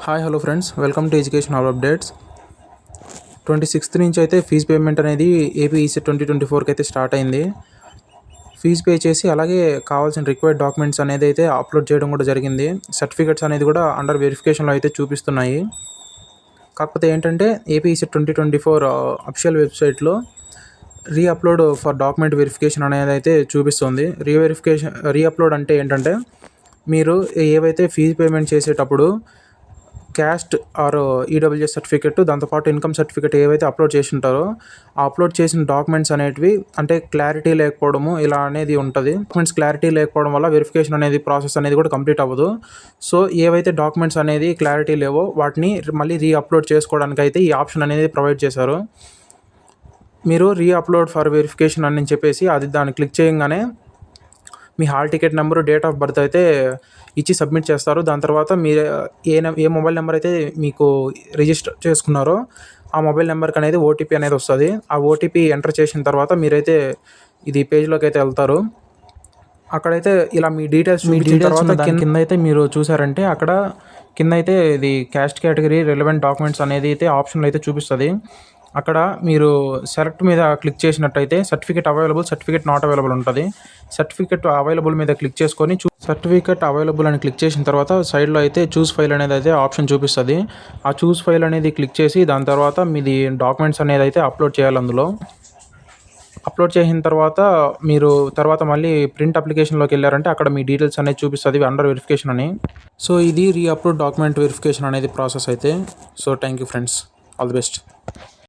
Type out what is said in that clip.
Hi hello friends, welcome to education hub updates. 26th నుంచి అయితే fee payment అనేది AP ECET 2024కి అయితే start అయింది. ఫీజు పే చేసి అలాగే కావాల్సిన రిక్వైర్డ్ డాక్యుమెంట్స్ అనేది అయితే అప్లోడ్ చేయడం కూడా జరిగింది. సర్టిఫికెట్స్ అనేది కూడా అండర్ వెరిఫికేషన్లో అయితే చూపిస్తున్నాయి. కాకపోతే ఏంటంటే ఏపీ ఈసెట్ 2024 అఫిషియల్ వెబ్సైట్లో రీఅప్లోడ్ ఫర్ డాక్యుమెంట్ వెరిఫికేషన్ అనేది అయితే చూపిస్తుంది. రీఅప్లోడ్ అంటే ఏంటంటే మీరు ఏవైతే ఫీజు పేమెంట్ చేసేటప్పుడు క్యాస్ట్ ఆర్ ఈడబ్ల్యూఎస్ సర్టిఫికెట్, దాంతోపాటు ఇన్కమ్ సర్టిఫికెట్ ఏవైతే అప్లోడ్ చేసి ఉంటారో ఆ అప్లోడ్ చేసిన డాక్యుమెంట్స్ అనేటివి అంటే క్లారిటీ లేకపోవడము ఇలా అనేది ఉంటుంది. డాక్యుమెంట్స్ క్లారిటీ లేకపోవడం వల్ల వెరిఫికేషన్ అనేది ప్రాసెస్ అనేది కూడా కంప్లీట్ అవ్వదు. సో ఏవైతే డాక్యుమెంట్స్ అనేది క్లారిటీ లేవో వాటిని మళ్ళీ రీఅప్లోడ్ చేసుకోవడానికి అయితే ఈ ఆప్షన్ అనేది ప్రొవైడ్ చేశారు. మీరు రీఅప్లోడ్ ఫర్ వెరిఫికేషన్ అని చెప్పేసి దాన్ని క్లిక్ చేయగానే మీ hall ticket number, date of birth అయితే ఇచ్చి సబ్మిట్ చేస్తారు. దాని తర్వాత మీరు ఏ మొబైల్ నెంబర్ అయితే మీకు రిజిస్టర్ చేసుకున్నారో ఆ మొబైల్ నెంబర్కి అనేది ఓటీపీ అనేది వస్తుంది. ఆ ఓటీపీ ఎంటర్ చేసిన తర్వాత మీరైతే ఇది పేజ్లోకి అయితే వెళ్తారు. అక్కడైతే ఇలా మీ డీటెయిల్స్ తర్వాత కింద అయితే మీరు చూసారంటే అక్కడ కింద అయితే ఇది క్యాస్ట్ కేటగిరీ రిలవెంట్ డాక్యుమెంట్స్ అనేది అయితే ఆప్షన్లు అయితే చూపిస్తుంది. అక్కడ మీరు సెలెక్ట్ మీద క్లిక్ చేసినట్టయితే certificate available, certificate not available ఉంటుంది. సర్టిఫికేట్ అవైలబుల్ మీద క్లిక్ చేసుకొని సర్టిఫికేట్ అవైలబుల్ అని క్లిక్ చేసిన తర్వాత సైడ్లో అయితే చూస్ ఫైల్ అనేది అయితే ఆప్షన్ చూపిస్తుంది. ఆ చూస్ ఫైల్ అనేది క్లిక్ చేసి దాని తర్వాత మీది డాక్యుమెంట్స్ అనేది అయితే అప్లోడ్ చేయాలి. అందులో అప్లోడ్ చేసిన తర్వాత మీరు మళ్ళీ ప్రింట్ అప్లికేషన్లోకి వెళ్ళారంటే అక్కడ మీ డీటెయిల్స్ అనేది చూపిస్తుంది అండర్ వెరిఫికేషన్ అని. సో ఇది రీఅప్లోడ్ డాక్యుమెంట్ వెరిఫికేషన్ అనేది ప్రాసెస్ అయితే. So thank you friends, all the best.